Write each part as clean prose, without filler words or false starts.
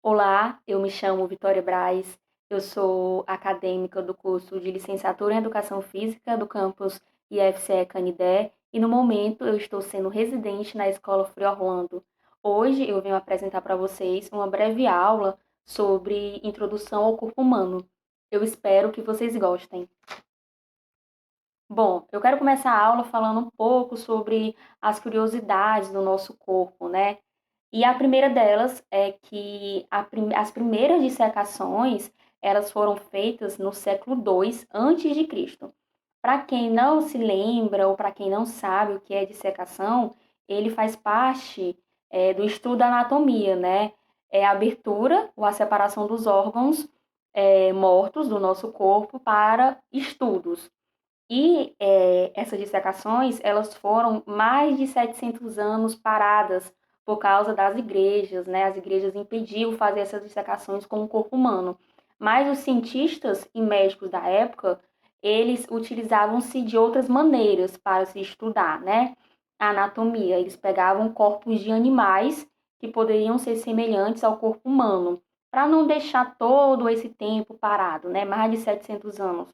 Olá, eu me chamo Vitória Braz, eu sou acadêmica do curso de Licenciatura em Educação Física do campus IFCE Canidé e no momento eu estou sendo residente na Escola Frei Orlando. Hoje eu venho apresentar para vocês uma breve aula sobre introdução ao corpo humano. Eu espero que vocês gostem. Bom, eu quero começar a aula falando um pouco sobre as curiosidades do nosso corpo, né? E a primeira delas é que as primeiras dissecações, elas foram feitas no século II antes de Cristo. Para quem não se lembra ou para quem não sabe o que é dissecação, ele faz parte do estudo da anatomia, né? É a abertura ou a separação dos órgãos mortos do nosso corpo para estudos. E essas dissecações, elas foram mais de 700 anos paradas por causa das igrejas, né? As igrejas impediam fazer essas dissecações com o corpo humano. Mas os cientistas e médicos da época, eles utilizavam-se de outras maneiras para se estudar, né? A anatomia. Eles pegavam corpos de animais que poderiam ser semelhantes ao corpo humano, para não deixar todo esse tempo parado, né? Mais de 700 anos.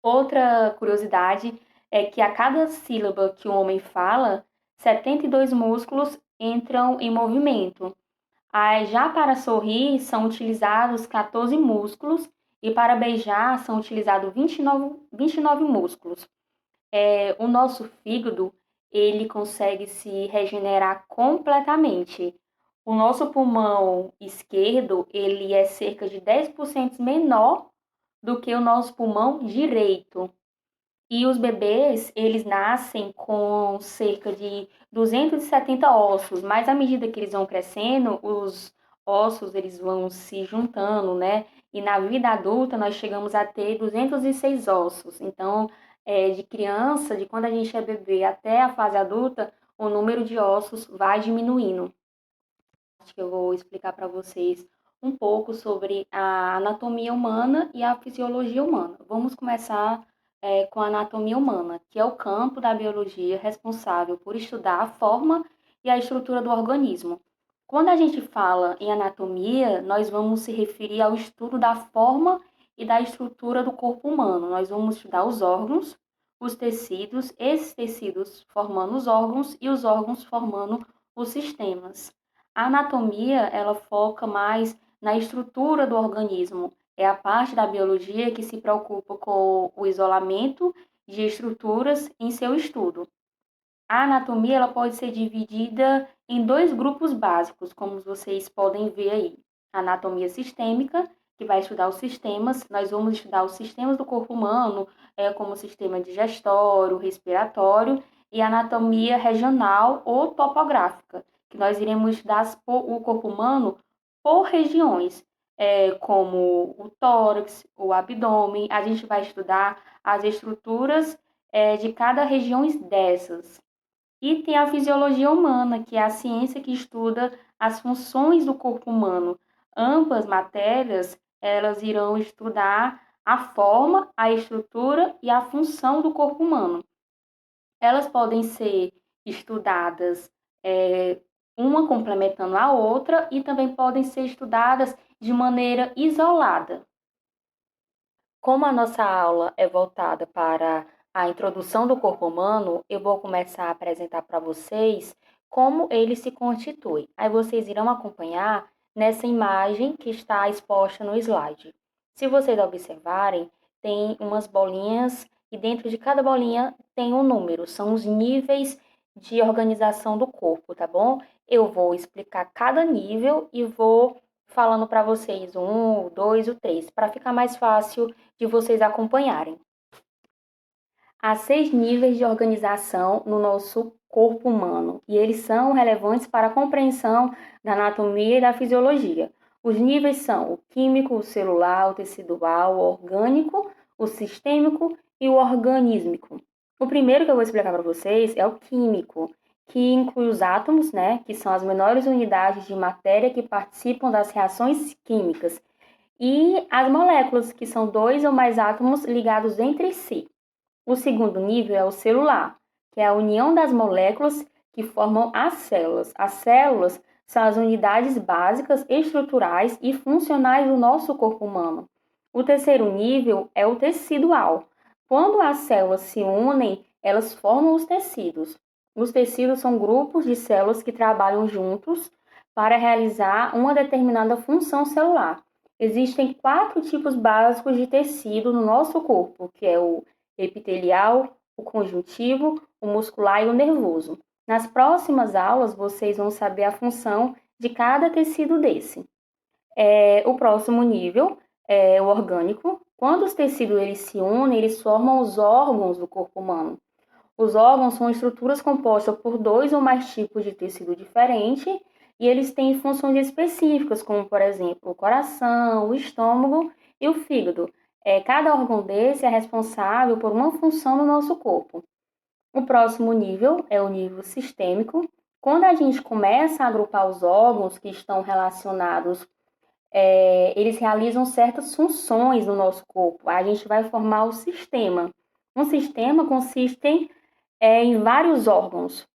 Outra curiosidade é que a cada sílaba que o homem fala, 72 músculos entram em movimento. Já para sorrir são utilizados 14 músculos e para beijar são utilizados 29 músculos. O nosso fígado, ele consegue se regenerar completamente. O nosso pulmão esquerdo, ele é cerca de 10% menor do que o nosso pulmão direito. E os bebês, eles nascem com cerca de 270 ossos, mas à medida que eles vão crescendo, os ossos eles vão se juntando, né? E na vida adulta nós chegamos a ter 206 ossos. Então, de criança, de quando a gente é bebê até a fase adulta, o número de ossos vai diminuindo. Acho que eu vou explicar para vocês um pouco sobre a anatomia humana e a fisiologia humana. Vamos começar com a anatomia humana, que é o campo da biologia responsável por estudar a forma e a estrutura do organismo. Quando a gente fala em anatomia, nós vamos se referir ao estudo da forma e da estrutura do corpo humano. Nós vamos estudar os órgãos, os tecidos, esses tecidos formando os órgãos e os órgãos formando os sistemas. A anatomia, ela foca mais na estrutura do organismo. É a parte da biologia que se preocupa com o isolamento de estruturas em seu estudo. A anatomia, ela pode ser dividida em dois grupos básicos, como vocês podem ver aí. A anatomia sistêmica, que vai estudar os sistemas. Nós vamos estudar os sistemas do corpo humano, como o sistema digestório, respiratório, e a anatomia regional ou topográfica, que nós iremos estudar o corpo humano por regiões, como o tórax, o abdômen. A gente vai estudar as estruturas de cada região dessas. E tem a fisiologia humana, que é a ciência que estuda as funções do corpo humano. Ambas matérias, elas irão estudar a forma, a estrutura e a função do corpo humano. Elas podem ser estudadas uma complementando a outra e também podem ser estudadas de maneira isolada. Como a nossa aula é voltada para a introdução do corpo humano, eu vou começar a apresentar para vocês como ele se constitui. Aí vocês irão acompanhar nessa imagem que está exposta no slide. Se vocês observarem, tem umas bolinhas e dentro de cada bolinha tem um número, são os níveis de organização do corpo, tá bom? Eu vou explicar cada nível e vou falando para vocês o 2, o 3, para ficar mais fácil de vocês acompanharem. Há 6 níveis de organização no nosso corpo humano e eles são relevantes para a compreensão da anatomia e da fisiologia. Os níveis são o químico, o celular, o tecidual, o orgânico, o sistêmico e o organísmico. O primeiro que eu vou explicar para vocês é o químico, que inclui os átomos, né, que são as menores unidades de matéria que participam das reações químicas, e as moléculas, que são 2 ou mais átomos ligados entre si. O segundo nível é o celular, que é a união das moléculas que formam as células. As células são as unidades básicas, estruturais e funcionais do nosso corpo humano. O terceiro nível é o tecidual. Quando as células se unem, elas formam os tecidos. Os tecidos são grupos de células que trabalham juntos para realizar uma determinada função celular. Existem 4 tipos básicos de tecido no nosso corpo, que é o epitelial, o conjuntivo, o muscular e o nervoso. Nas próximas aulas, vocês vão saber a função de cada tecido desse. O próximo nível é o orgânico. Quando os tecidos eles se unem, eles formam os órgãos do corpo humano. Os órgãos são estruturas compostas por 2 ou mais tipos de tecido diferente e eles têm funções específicas, como, por exemplo, o coração, o estômago e o fígado. Cada órgão desse é responsável por uma função no nosso corpo. O próximo nível é o nível sistêmico. Quando a gente começa a agrupar os órgãos que estão relacionados, eles realizam certas funções no nosso corpo. A gente vai formar o sistema. Um sistema consiste em vários órgãos.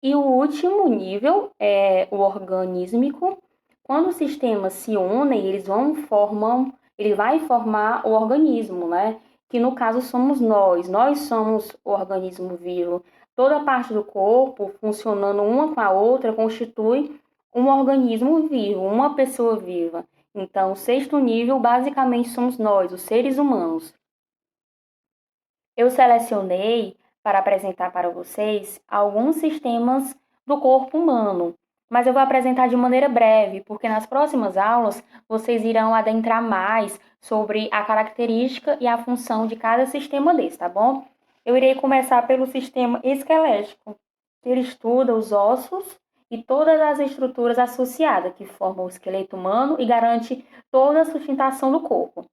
E o último nível é o organísmico. Quando os sistemas se unem, ele vai formar o organismo, né? Que no caso somos nós. Nós somos o organismo vivo. Toda parte do corpo funcionando uma com a outra constitui um organismo vivo, uma pessoa viva. Então, o sexto nível basicamente somos nós, os seres humanos. Eu selecionei para apresentar para vocês alguns sistemas do corpo humano, mas eu vou apresentar de maneira breve, porque nas próximas aulas vocês irão adentrar mais sobre a característica e a função de cada sistema desse, tá bom? Eu irei começar pelo sistema esquelético. Ele estuda os ossos e todas as estruturas associadas que formam o esqueleto humano e garante toda a sustentação do corpo.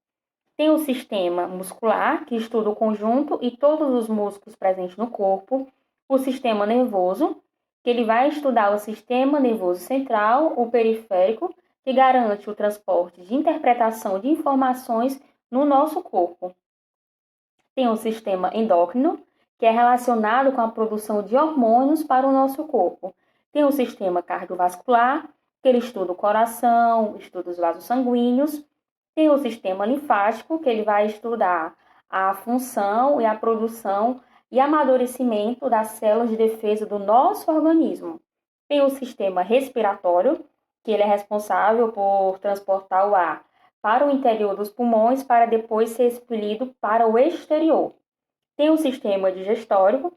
Tem o sistema muscular, que estuda o conjunto e todos os músculos presentes no corpo. O sistema nervoso, que ele vai estudar o sistema nervoso central, o periférico, que garante o transporte de interpretação de informações no nosso corpo. Tem o sistema endócrino, que é relacionado com a produção de hormônios para o nosso corpo. Tem o sistema cardiovascular, que ele estuda o coração, estuda os vasos sanguíneos. Tem o sistema linfático, que ele vai estudar a função e a produção e amadurecimento das células de defesa do nosso organismo. Tem o sistema respiratório, que ele é responsável por transportar o ar para o interior dos pulmões para depois ser expelido para o exterior. Tem o sistema digestório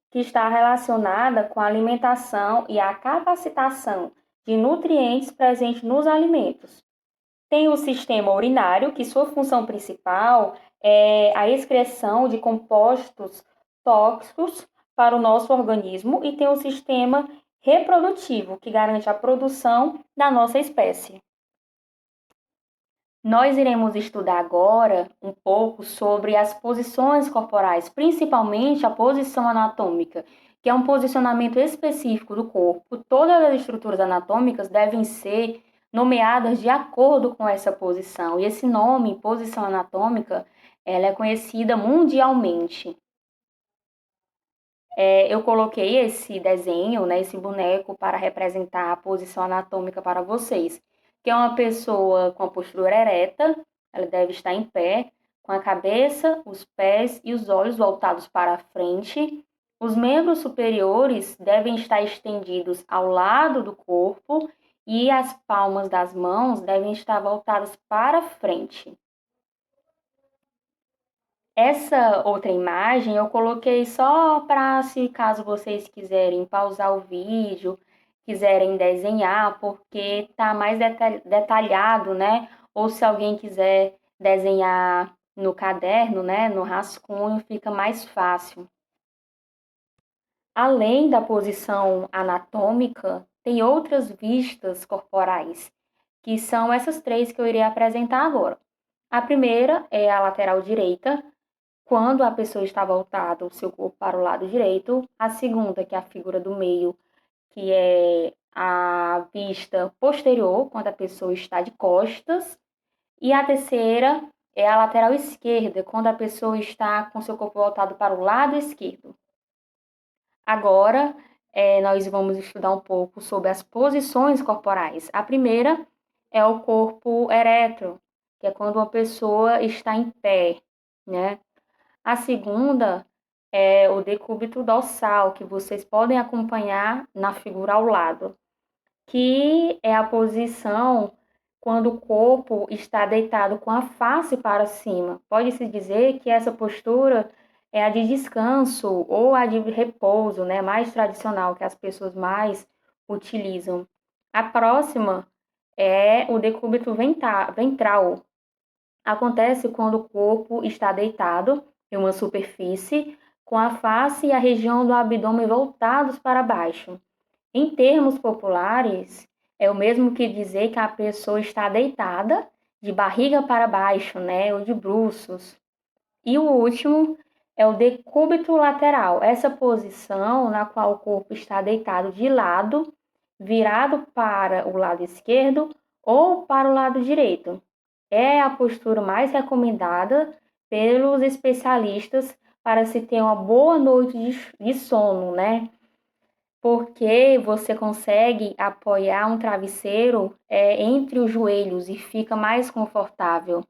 que está relacionada com a alimentação e a capacitação de nutrientes presentes nos alimentos. Tem o sistema urinário, que sua função principal é a excreção de compostos tóxicos para o nosso organismo, e tem o sistema reprodutivo, que garante a produção da nossa espécie. Nós iremos estudar agora um pouco sobre as posições corporais, principalmente a posição anatômica, que é um posicionamento específico do corpo. Todas as estruturas anatômicas devem ser nomeadas de acordo com essa posição. E esse nome, posição anatômica, ela é conhecida mundialmente. Eu coloquei esse desenho, né, esse boneco, para representar a posição anatômica para vocês, que é uma pessoa com a postura ereta, ela deve estar em pé, com a cabeça, os pés e os olhos voltados para a frente. Os membros superiores devem estar estendidos ao lado do corpo e as palmas das mãos devem estar voltadas para frente. Essa outra imagem eu coloquei só para, se caso vocês quiserem pausar o vídeo, quiserem desenhar, porque tá mais detalhado, né? Ou se alguém quiser desenhar no caderno, né, no rascunho, fica mais fácil. Além da posição anatômica, tem outras vistas corporais, que são essas 3 que eu irei apresentar agora. A primeira é a lateral direita, quando a pessoa está voltada o seu corpo para o lado direito. A segunda, que é a figura do meio, que é a vista posterior, quando a pessoa está de costas. E a terceira é a lateral esquerda, quando a pessoa está com seu corpo voltado para o lado esquerdo. Agora, nós vamos estudar um pouco sobre as posições corporais. A primeira é o corpo ereto, que é quando uma pessoa está em pé, né? A segunda é o decúbito dorsal, que vocês podem acompanhar na figura ao lado, que é a posição quando o corpo está deitado com a face para cima. Pode-se dizer que essa postura é a de descanso ou a de repouso, né, mais tradicional, que as pessoas mais utilizam. A próxima é o decúbito ventral. Acontece quando o corpo está deitado em uma superfície, com a face e a região do abdômen voltados para baixo. Em termos populares, é o mesmo que dizer que a pessoa está deitada de barriga para baixo, né, ou de bruços. E o último é o decúbito lateral, essa posição na qual o corpo está deitado de lado, virado para o lado esquerdo ou para o lado direito. É a postura mais recomendada pelos especialistas para se ter uma boa noite de sono, né? Porque você consegue apoiar um travesseiro entre os joelhos e fica mais confortável.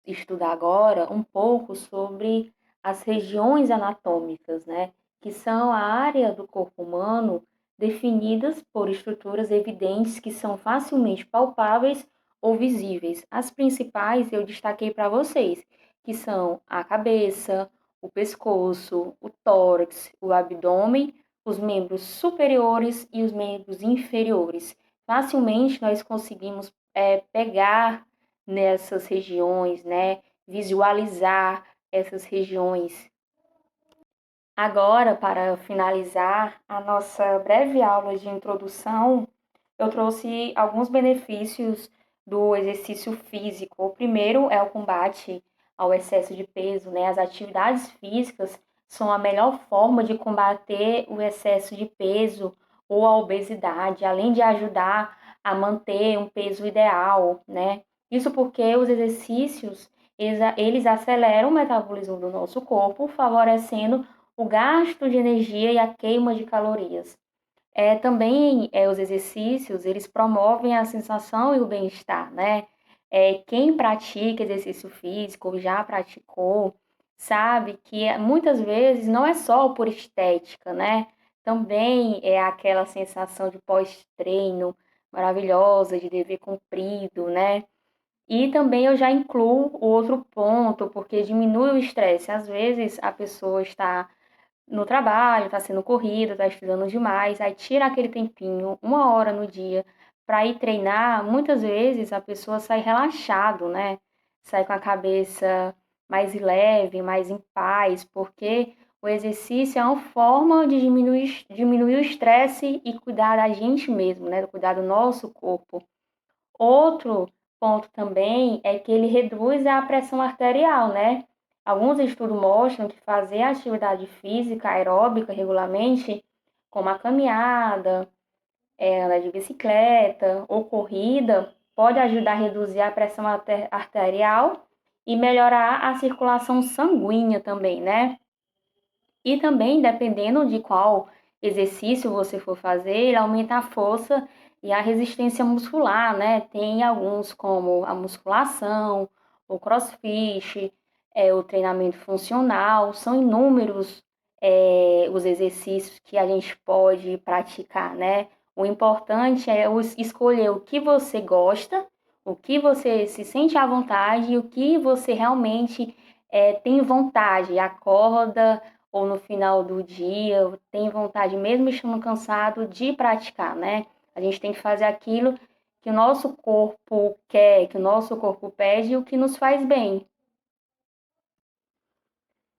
Estudar agora um pouco sobre as regiões anatômicas, né? Que são a área do corpo humano definidas por estruturas evidentes que são facilmente palpáveis ou visíveis. As principais eu destaquei para vocês, que são a cabeça, o pescoço, o tórax, o abdômen, os membros superiores e os membros inferiores. Facilmente nós conseguimos pegar nessas regiões, né? Visualizar essas regiões. Agora, para finalizar a nossa breve aula de introdução, eu trouxe alguns benefícios do exercício físico. O primeiro é o combate ao excesso de peso, né? As atividades físicas são a melhor forma de combater o excesso de peso ou a obesidade, além de ajudar a manter um peso ideal, né? Isso porque os exercícios, eles aceleram o metabolismo do nosso corpo, favorecendo o gasto de energia e a queima de calorias. Também os exercícios, eles promovem a sensação e o bem-estar, né? Quem pratica exercício físico, ou já praticou, sabe que muitas vezes não é só por estética, né? Também é aquela sensação de pós-treino maravilhosa, de dever cumprido, né? E também eu já incluo o outro ponto, porque diminui o estresse. Às vezes a pessoa está no trabalho, está sendo corrida, está estudando demais, aí tira aquele tempinho, 1 hora no dia, para ir treinar, muitas vezes a pessoa sai relaxado, né? Sai com a cabeça mais leve, mais em paz, porque o exercício é uma forma de diminuir o estresse e cuidar da gente mesmo, né? Cuidar do nosso corpo. Outro ponto também é que ele reduz a pressão arterial, né? Alguns estudos mostram que fazer atividade física aeróbica regularmente, como a caminhada, andar de bicicleta ou corrida, pode ajudar a reduzir a pressão arterial e melhorar a circulação sanguínea também, né? E também, dependendo de qual exercício você for fazer, ele aumenta a força e a resistência muscular, né? Tem alguns como a musculação, o crossfit, o treinamento funcional, são inúmeros os exercícios que a gente pode praticar, né? O importante é escolher o que você gosta, o que você se sente à vontade e o que você realmente tem vontade, acorda ou no final do dia, tem vontade, mesmo estando cansado, de praticar, né? A gente tem que fazer aquilo que o nosso corpo quer, que o nosso corpo pede e o que nos faz bem.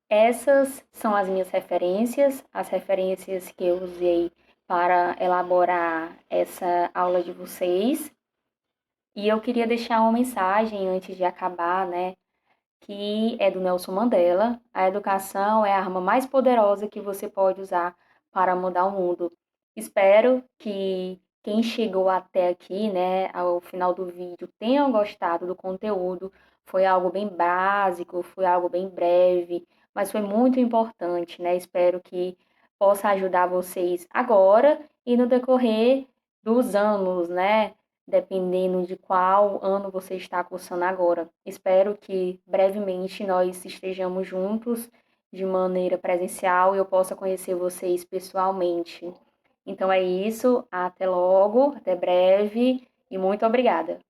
Essas são as minhas referências, as referências que eu usei para elaborar essa aula de vocês. E eu queria deixar uma mensagem antes de acabar, né? Que é do Nelson Mandela. A educação é a arma mais poderosa que você pode usar para mudar o mundo. Espero que quem chegou até aqui, né, ao final do vídeo, tenha gostado do conteúdo. Foi algo bem básico, foi algo bem breve, mas foi muito importante, né? Espero que possa ajudar vocês agora e no decorrer dos anos, né? Dependendo de qual ano você está cursando agora. Espero que brevemente nós estejamos juntos de maneira presencial e eu possa conhecer vocês pessoalmente. Então é isso, até logo, até breve e muito obrigada.